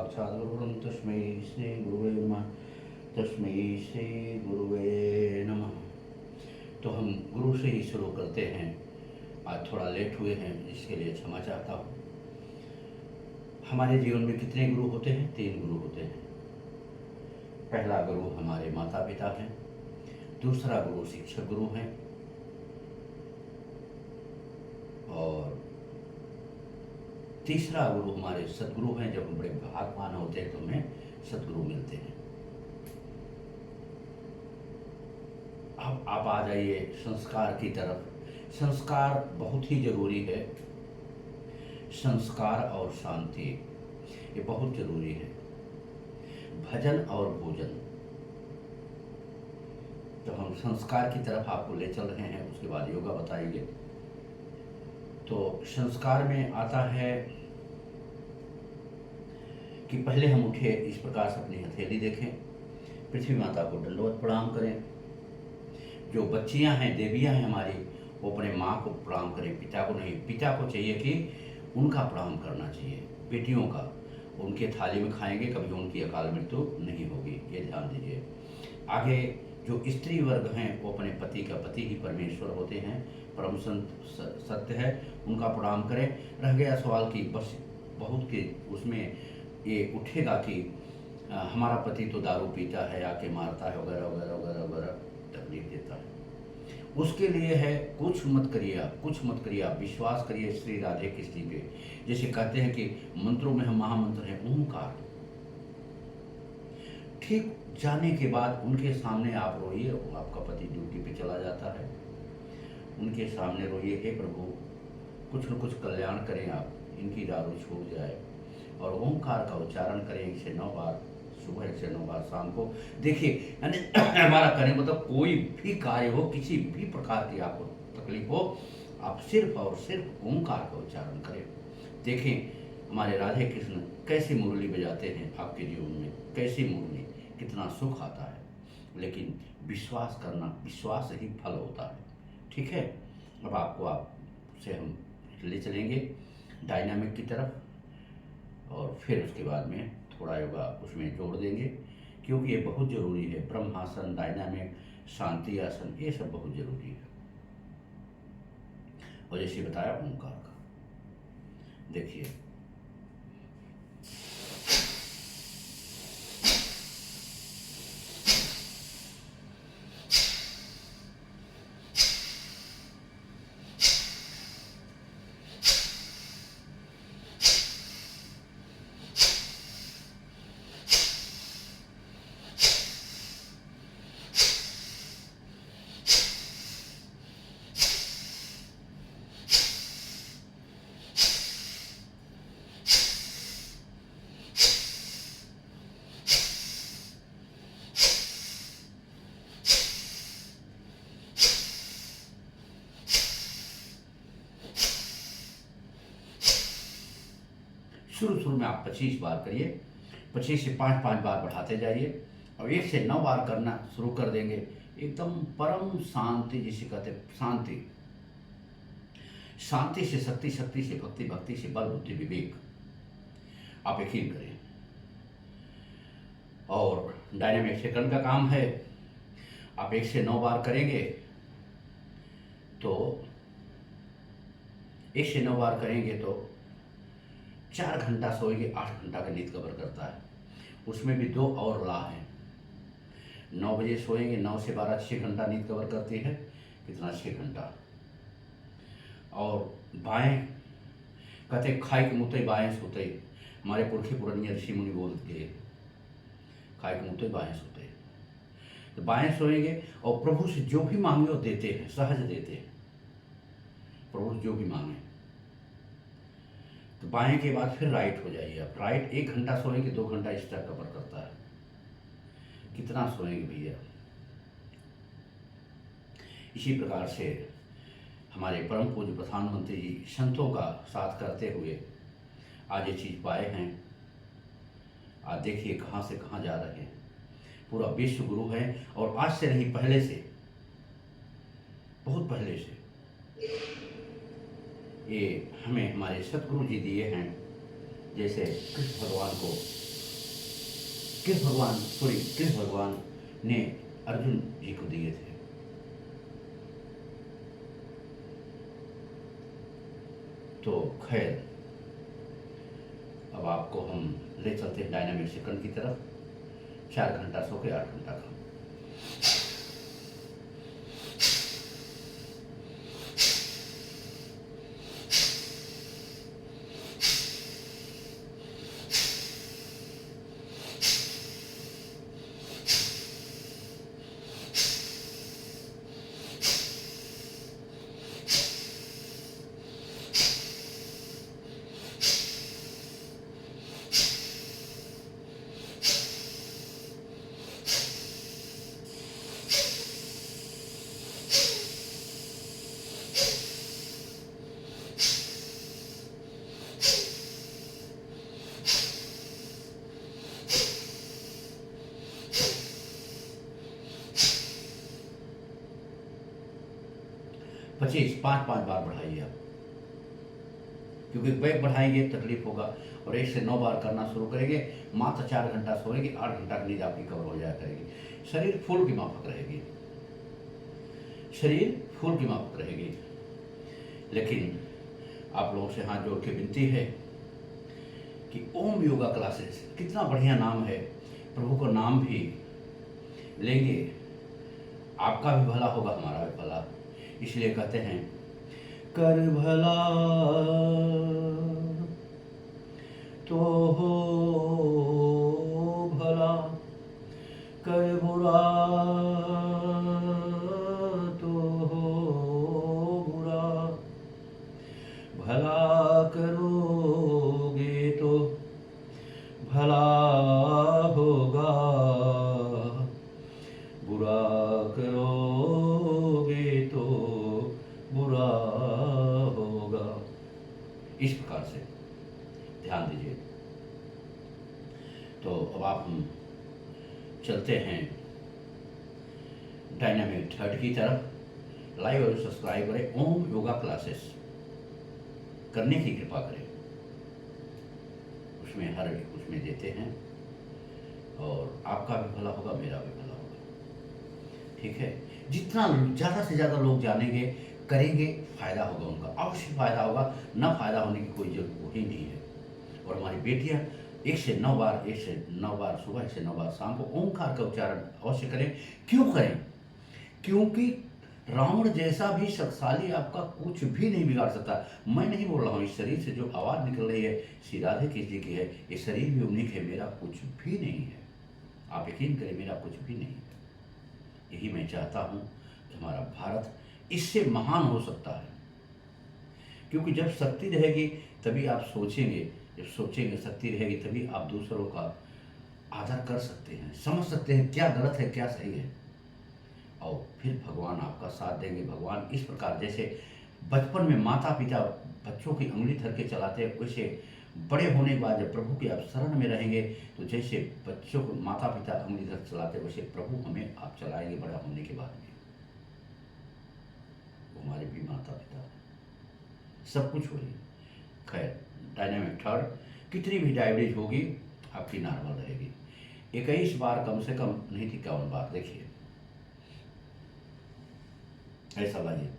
साक्षात् गुरुं तस्मै श्री गुरुवे नमः। तस्मै श्री गुरुवे नमः। तो हम गुरु से ही शुरू करते हैं। आज थोड़ा लेट हुए हैं, इसके लिए क्षमा चाहता हूँ। हमारे जीवन में कितने गुरु होते हैं? 3 गुरु होते हैं। पहला गुरु हमारे माता पिता हैं, दूसरा गुरु शिक्षक गुरु हैं, और तीसरा गुरु हमारे सदगुरु हैं। जब हम बड़े भाग्यवान होते हैं तो हमें सदगुरु मिलते हैं। अब आप आ जाइए संस्कार की तरफ। संस्कार बहुत ही जरूरी है। संस्कार और शांति ये बहुत जरूरी है। भजन और भोजन। तो हम संस्कार की तरफ आपको ले चल रहे हैं, उसके बाद योगा बताएंगे। तो संस्कार में आता है कि पहले हम उठे, इस प्रकार से अपनी हथेली देखें, पृथ्वी माता को दंडवत प्रणाम करें। जो बच्चियां हैं, देवियां हैं हमारी, वो अपने माँ को प्रणाम करें, पिता को नहीं। पिता को चाहिए कि उनका प्रणाम करना चाहिए, बेटियों का। उनके थाली में खाएंगे, कभी उनकी अकाल मृत्यु नहीं होगी, ये ध्यान दीजिए। आगे जो स्त्री वर्ग हैं, वो अपने पति का, पति ही परमेश्वर होते हैं, परम सत्य है, उनका प्रणाम करें। रह गया सवाल कि बस बहुत के उसमें ये उठेगा कि हमारा पति तो दारू पीता है, आके मारता है, वगैरह वगैरह वगैरह वगैरह, तकलीफ देता है। उसके लिए है कुछ मत करिए आप, कुछ मत करिए आप, विश्वास करिए श्री राधे कृष्ण पे। जैसे कहते हैं कि मंत्रों में हम महामंत्र हैं ओंकार। ठीक जाने के बाद उनके सामने आप रोइए। आपका पति ड्यूटी पे चला जाता है, उनके सामने रोइए, हे प्रभु कुछ न कुछ कल्याण करें आप, इनकी दारू छूट जाए। और ओंकार का उच्चारण करें 109 बार सुबह, 109 बार शाम को। देखिए यानी हमारा करें मतलब कोई भी कार्य हो, किसी भी प्रकार की आपको तकलीफ हो, आप सिर्फ और सिर्फ ओंकार का उच्चारण करें। देखें हमारे राधे कृष्ण कैसी मुरली बजाते हैं आपके जीवन में, कैसी मुरली, कितना सुख आता है। लेकिन विश्वास करना, विश्वास ही फल होता है। ठीक है, अब आपको आपसे हम ले चलेंगे डायनामिक की तरफ, और फिर उसके बाद में थोड़ा योगा उसमें जोड़ देंगे, क्योंकि ये बहुत ज़रूरी है। ब्रह्मासन, डायनामिक, शांति आसन, ये सब बहुत ज़रूरी है। और जैसे बताया ओंकार का, देखिए शुरू में आप 25 बार करिए, 25 से 5-5 बार बढ़ाते जाइए, और 1 से 9 बार करना शुरू कर देंगे। एकदम परम शांति जिसे कहते हैं, शांति। शांति से शक्ति, शक्ति से भक्ति, भक्ति से बल, बुद्धि, विवेक। आप यकीन करें। और डायनामिक सेकंड का काम है। आप 1 से 9 बार करेंगे तो 1 से 9 बार करेंगे तो 4 घंटा सोएंगे, 8 घंटा का नींद कवर करता है। उसमें भी 2 और लाभ हैं। 9 बजे सोएंगे, 9 से 12, 6 घंटा नींद कवर करती है। कितना? 6 घंटा। और बाएं कहते खाए के मुते बाएं सोते, हमारे पुरखे पुरानी ऋषि मुनि बोलते हैं, खाए के मुते बाएं सोते। तो बाएं सोएंगे और प्रभु से जो भी मांगे वो देते हैं, सहज देते हैं। प्रभु से जो भी मांगे। तो बाएं के बाद फिर राइट हो जाइए आप। राइट 1 घंटा सोएंगे, 2 घंटा एक्स्ट्रा कवर करता है। कितना सोएंगे भैया? इसी प्रकार से हमारे परम पूज्य प्रधानमंत्री जी संतों का साथ करते हुए आज ये चीज़ पाए हैं। आज देखिए कहाँ से कहाँ जा रहे हैं। पूरा विश्व गुरु है, और आज से नहीं, पहले से, बहुत पहले से ये हमें हमारे सतगुरु जी दिए हैं। जैसे कृष्ण भगवान को कृष्ण भगवान ने अर्जुन जी को दिए थे। तो खैर, अब आपको हम ले चलते हैं डायनामिक सेकंड की तरफ। 4 घंटा सो के 8 घंटा का। पच्चीस 5-5 बार बढ़ाइए आप, क्योंकि बैक बढ़ाएंगे तकलीफ होगा। और 1 से 9 बार करना शुरू करेंगे, मात्र 4 घंटा सोएंगे, 8 घंटा की नींद आपकी कवर हो जाया करेगी। शरीर फूल की माफक रहेगी, शरीर फूल की माफक रहेगी। लेकिन आप लोगों से हाथ जोड़ के विनती है कि ओम योगा क्लासेस, कितना बढ़िया नाम है, प्रभु का नाम भी लेंगे, आपका भी भला होगा, हमारा भी भला। इसलिए कहते हैं, कर भला तो हो भला, कर बुरा तो हो बुरा। भला करोगे तो भला होगा, बुरा करोगे तो बुरा होगा। इस प्रकार से ध्यान दीजिए। तो अब आप हम चलते हैं डायनामिक थर्ड की तरफ। लाइक और सब्सक्राइब करें, ओम योगा क्लासेस करने की कृपा करें। उसमें हर एक उसमें देते हैं, और आपका भी भला होगा, मेरा भी भला होगा। ठीक है, जितना ज़्यादा से ज़्यादा लोग जानेंगे, करेंगे, फायदा होगा उनका, अवश्य फायदा होगा। ना फायदा होने की कोई जरूरत ही नहीं है। और हमारी बेटियां 1 से 9 बार, 1 से 9 बार सुबह, 1 से 9 बार शाम को ओंकार का उच्चारण अवश्य करें। क्यों करें? क्योंकि रावण जैसा भी शक्तिशाली आपका कुछ भी नहीं बिगाड़ सकता। मैं नहीं बोल रहा हूँ, इस शरीर से जो आवाज़ निकल रही है श्री राधे कृष्ण की है, ये शरीर भी उन्हीं है, मेरा कुछ भी नहीं है। आप यकीन करें, मेरा कुछ भी नहीं है। यही मैं चाहता हूँ कि हमारा भारत इससे महान हो सकता है। क्योंकि जब शक्ति रहेगी तभी आप सोचेंगे, जब सोचेंगे शक्ति रहेगी तभी आप दूसरों का आदर कर सकते हैं, समझ सकते हैं क्या गलत है क्या सही है, और फिर भगवान आपका साथ देंगे। भगवान इस प्रकार, जैसे बचपन में माता पिता बच्चों की उंगली धर के चलाते हैं, वैसे बड़े होने के बाद जब प्रभु के आप शरण में रहेंगे तो जैसे बच्चों को माता पिता उंगली धर चलाते, वैसे प्रभु हमें आप चलाएंगे बड़ा होने के बाद भी। हमारे भी माता पिता सब कुछ होगी। खैर, डायनामिक थर्ड, कितनी भी डायबिटीज होगी आपकी नॉर्मल रहेगी। 21 बार कम से कम नहीं थी, 51 बार। देखिए ऐसा लाइए,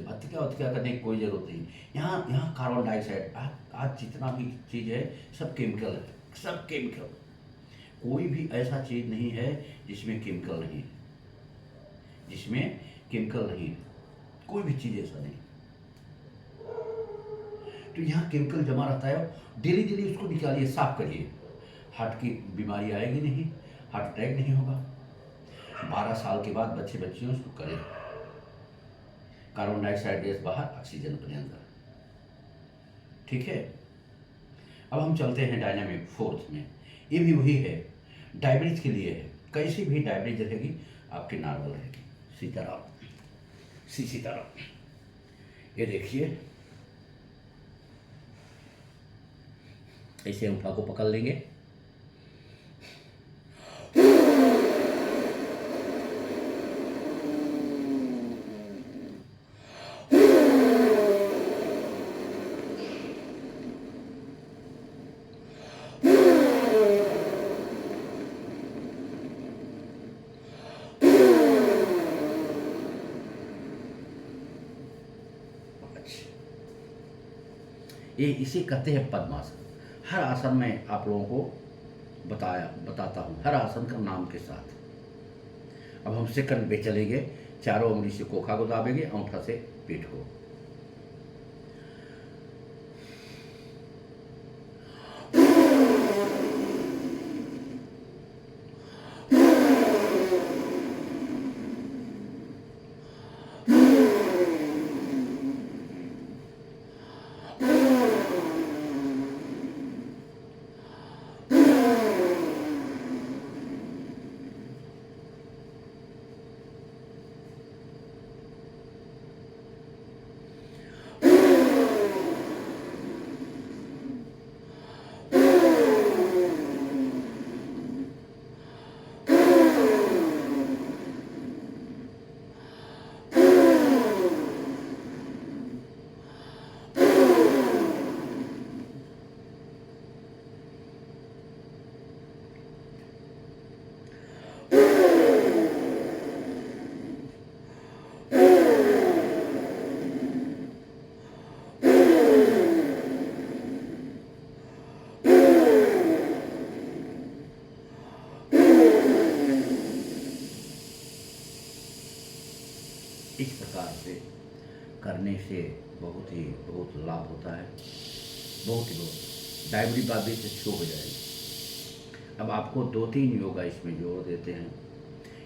भत्तिका करने की कोई जरूरत नहीं। यहाँ कार्बन डाइऑक्साइड, आज जितना भी चीज़ है सब केमिकल है, सब केमिकल। कोई भी ऐसा चीज़ नहीं है जिसमें केमिकल नहीं है, जिसमें केमिकल नहीं है, कोई भी चीज़ ऐसा नहीं। तो यहाँ केमिकल जमा रहता है, डेली डेली उसको निकालिए, साफ करिए। हार्ट की बीमारी आएगी नहीं, हार्ट अटैक नहीं होगा। 12 साल के बाद बच्चे बच्चियों उसको करें। कार्बन डाइऑक्साइड गैस बाहर, ऑक्सीजन अपने अंदर। ठीक है, अब हम चलते हैं डायनामिक फोर्थ में। ये भी वही है, डायबिटीज के लिए है। कैसी भी डायबिटीज रहेगी आपकी नॉर्मल रहेगी। सीताराम, श्री सीताराम। ये देखिए, ऐसे अंगूठा को पकड़ लेंगे। ये इसे कहते हैं पद्मासन। हर आसन में आप लोगों को बताता हूँ, हर आसन का नाम के साथ। अब हम सेकंड पे चलेंगे। चारों उंगली से कोखा को दाबेंगे, अंगूठा से पीठ को। इस प्रकार से करने से बहुत लाभ होता है, बहुत ही बहुत। डायबिटीज बात भी अच्छी हो जाएगी। अब आपको 2-3 योगा इसमें जोड़ देते हैं।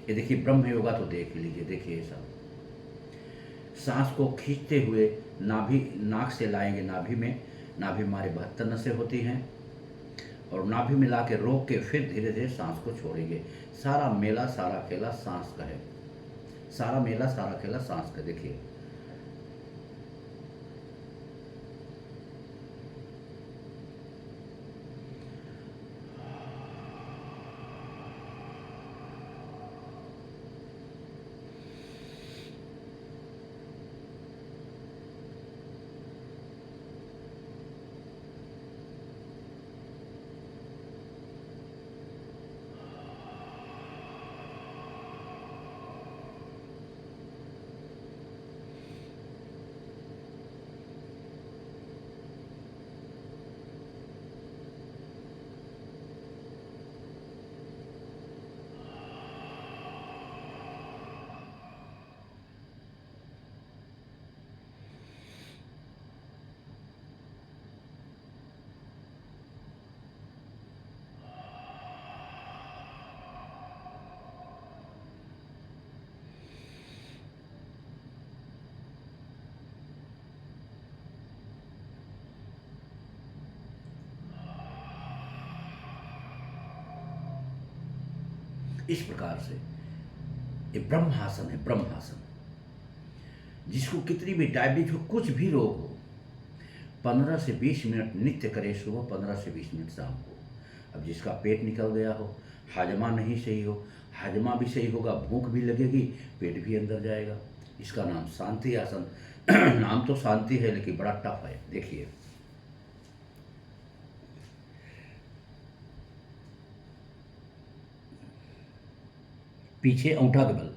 ये देखिए, ब्रह्म योगा तो देख लीजिए। देखिए सब सांस को खींचते हुए नाक से लाएंगे नाभि में। नाभि हमारे 72 नसें होती हैं, और नाभि में ला के रोक के फिर धीरे धीरे सांस को छोड़ेंगे। सारा मेला सारा खेला सांस का है, सारा मेला सारा खेला सांस का। देखिए, इस प्रकार से ये ब्रह्मासन है। ब्रह्मासन, जिसको कितनी भी डायबिटीज हो, कुछ भी रोग हो, 15 से 20 मिनट नित्य करे। सुबह 15 से 20 मिनट शाम को। अब जिसका पेट निकल गया हो, हाजमा नहीं सही हो, हाजमा भी सही होगा, भूख भी लगेगी, पेट भी अंदर जाएगा। इसका नाम शांति आसन। नाम तो शांति है, लेकिन बड़ा टफ है। देखिए, पीछे अंगूठा के बल,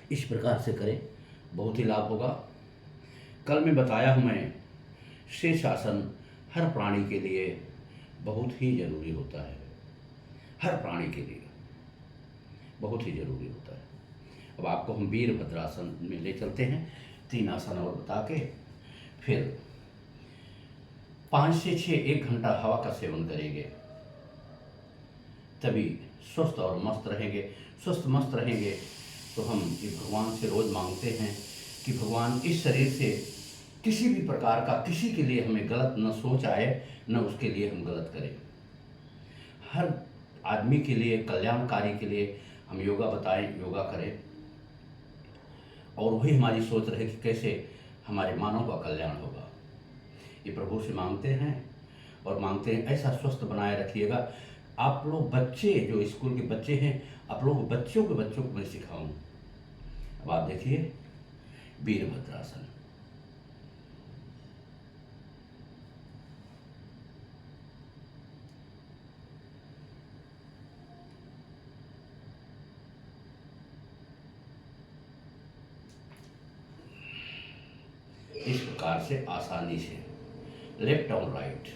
इस प्रकार से करें, बहुत ही लाभ होगा। कल में बताया हूँ मैं, शीर्षासन हर प्राणी के लिए बहुत ही जरूरी होता है। हर प्राणी के लिए बहुत ही जरूरी होता है। अब आपको हम वीरभद्रासन में ले चलते हैं। 3 आसन और बता के फिर 5 से 6 1 घंटा हवा का सेवन करेंगे। तभी स्वस्थ और मस्त रहेंगे। स्वस्थ मस्त रहेंगे तो हम ये भगवान से रोज़ मांगते हैं कि भगवान इस शरीर से किसी भी प्रकार का किसी के लिए हमें गलत न सोच आए, न उसके लिए हम गलत करें। हर आदमी के लिए कल्याणकारी के लिए हम योगा बताएं, योगा करें, और वही हमारी सोच रहे कि कैसे हमारे मानव का कल्याण होगा। ये प्रभु से मांगते हैं और मांगते हैं ऐसा स्वस्थ बनाए रखिएगा। आप लोग बच्चे जो स्कूल के बच्चे हैं, आप लोग बच्चों को मैं सिखाऊं। अब आप देखिए वीरभद्रासन। इस प्रकार से आसानी से लेफ्ट और राइट।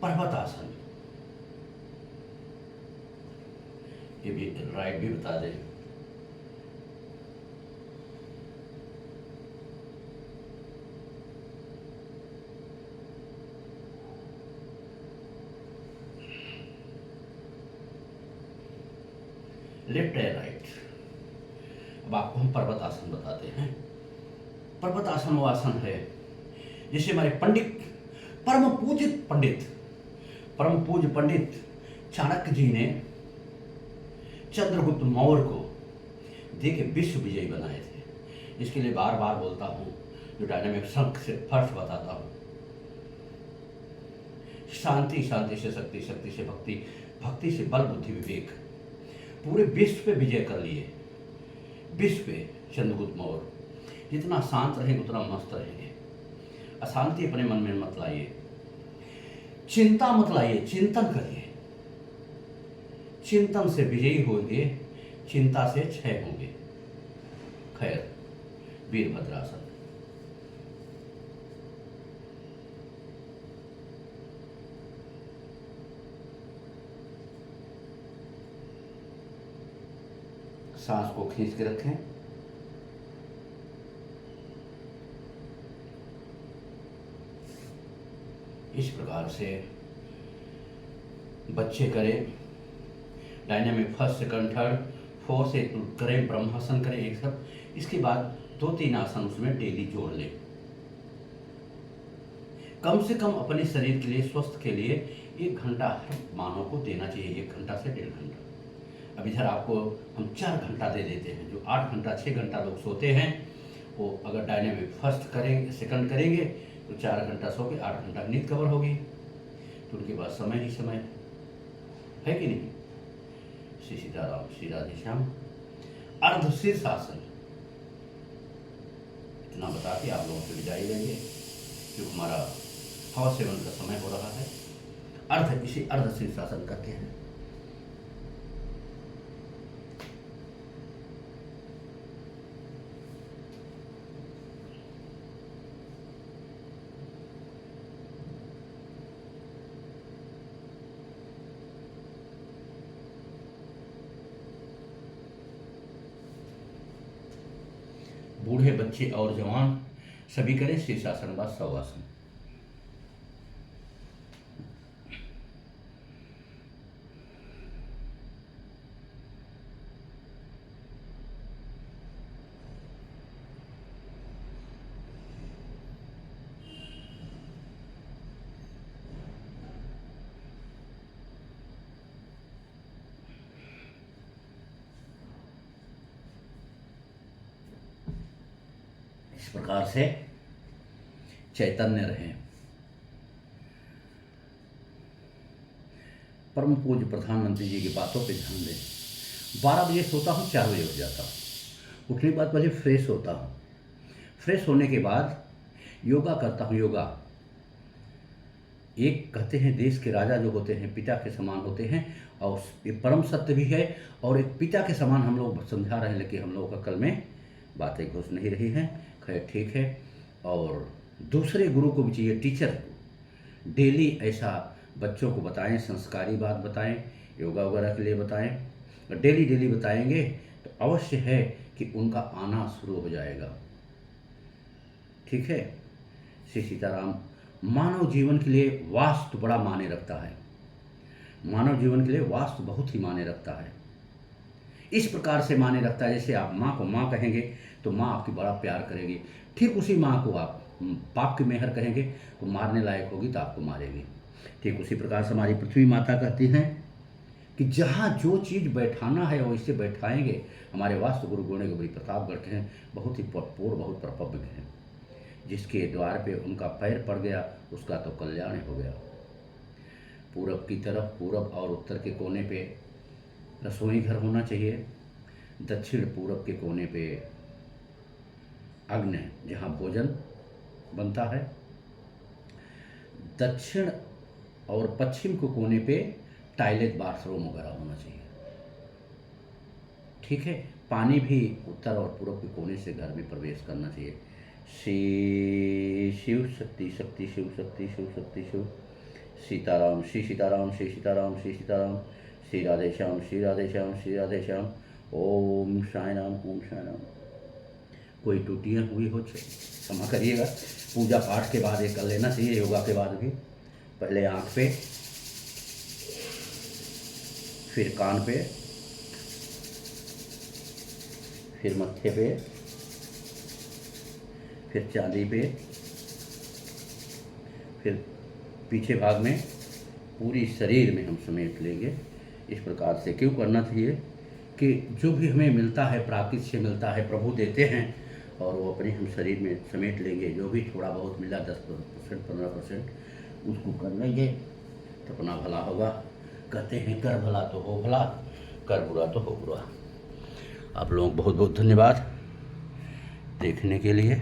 पर्वत आसन, ये भी राइट भी बता दें। Left and right. अब आपको हम पर्वत आसन बताते हैं। पर्वत आसन वो आसन है जिसे हमारे पंडित, परम पूजित पंडित, परम पूज्य पंडित चाणक्य जी ने चंद्रगुप्त मौर्य को दे के विश्व विजयी बनाए थे। इसके लिए बार बार बोलता हूँ, जो डायनामिक शंख से फर्स्ट बताता हूँ। शांति, शांति से शक्ति, शक्ति से भक्ति, भक्ति से बल बुद्धि विवेक। पूरे विश्व पे विजय कर लिए। विश्व पे चंद्रगुप्त मौर्य। जितना शांत रहेंगे उतना मस्त रहेंगे। अशांति अपने मन में मत लाइए, चिंता मत लाइए, चिंतन करिए। चिंतन से विजयी होंगे, चिंता से क्षय होंगे। खैर, वीरभद्रासन। सांस को खींच के रखें। इस प्रकार से बच्चे करें। Dynamic first second third fourth से करें, ब्रह्मासन करें एक सब। इसके बाद 2-3 आसन उसमें डेली जोड़ लें। कम से कम अपने शरीर के लिए, स्वस्थ के लिए 1 घंटा हर मानव को देना चाहिए। 1 घंटा से 1.5 घंटा। अब इधर आपको हम 4 घंटा दे देते हैं। जो 8 घंटा 6 घंटा लोग सोते हैं, वो अगर डायनामिक फर्स्ट करेंगे, सेकंड करेंगे, तो 4 घंटा सो के 8 घंटा नींद कवर होगी। तो उनके पास समय ही समय है कि नहीं। श्री सीताराम, श्री राधे श्याम। अर्ध शीर्षासन। इतना बता के आप लोगों से विदाई लेंगे, जो हमारा हवा सेवन का समय हो रहा है। इसी अर्ध शीर्षासन करते हैं। बूढ़े, बच्चे और जवान सभी करें शीर्षासन व शवासन। इस प्रकार से चैतन्य रहें। परम पूज्य प्रधानमंत्री जी की बातों पे ध्यान दें। 12 बजे सोता हूँ, 4 बजे उठ जाता हूँ। उठने के बाद पहले फ्रेश होता हूँ। फ्रेश होने के बाद योगा करता हूँ। योगा, एक कहते हैं देश के राजा जो होते हैं पिता के समान होते हैं, और ये परम सत्य भी है। और एक पिता के समान हम लोग समझा रहे हैं, लेकिन हम लोगों का कल में बातें घुस नहीं रही हैं। खैर ठीक है। और दूसरे गुरु को भी चाहिए, टीचर को डेली ऐसा बच्चों को बताएं, संस्कारी बात बताएं, योगा वगैरह के लिए बताएं। डेली डेली बताएंगे तो अवश्य है कि उनका आना शुरू हो जाएगा। ठीक है। श्री सीताराम। मानव जीवन के लिए वास्तु बड़ा मायने रखता है। मानव जीवन के लिए वास्तु बहुत ही मायने रखता है। इस प्रकार से मायने रखता है, जैसे आप माँ को माँ कहेंगे तो माँ आपकी बड़ा प्यार करेगी, ठीक उसी माँ को आप पाप की मेहर कहेंगे तो मारने लायक होगी तो आपको मारेगी। ठीक उसी प्रकार से हमारी पृथ्वी माता कहती हैं कि जहाँ जो चीज़ बैठाना है वो इससे बैठाएंगे। हमारे वास्तु गुरु गोविंद प्रतापगढ़ के हैं, बहुत ही पटपूर, बहुत प्रपव्य हैं। जिसके द्वार पे उनका पैर पड़ गया उसका तो कल्याण हो गया। पूरब की तरफ, पूरब और उत्तर के कोने पे रसोई घर होना चाहिए। दक्षिण पूरब के कोने पे अग्नि, जहाँ भोजन बनता है। दक्षिण और पश्चिम के कोने पे टॉयलेट, बाथरूम वगैरह होना चाहिए। ठीक है। पानी भी उत्तर और पूर्व के कोने से घर में प्रवेश करना चाहिए। शिव शक्ति, शक्ति शिव, शक्ति शिव, शक्ति शिव। सीताराम, श्री सीताराम, श्री सीताराम, श्री सीताराम। श्री राधे श्याम, श्री राधे श्याम, श्री राधे श्याम। ओम साई राम, ओम साई राम। कोई टूटियाँ हुई हो क्षमा करिएगा। पूजा पाठ के बाद ये कर लेना चाहिए, योगा के बाद भी। पहले आँख पे, फिर कान पे, फिर मत्थे पे, फिर चांदी पे, फिर पीछे भाग में, पूरी शरीर में हम समेट लेंगे। इस प्रकार से क्यों करना चाहिए कि जो भी हमें मिलता है प्राकृतिक से मिलता है, प्रभु देते हैं और वो अपने हम शरीर में समेट लेंगे। जो भी थोड़ा बहुत मिला 10%, 15%, उसको कर लेंगे तो अपना भला होगा। कहते हैं कर भला तो हो भला, कर बुरा तो हो बुरा। आप लोगों को बहुत बहुत धन्यवाद देखने के लिए।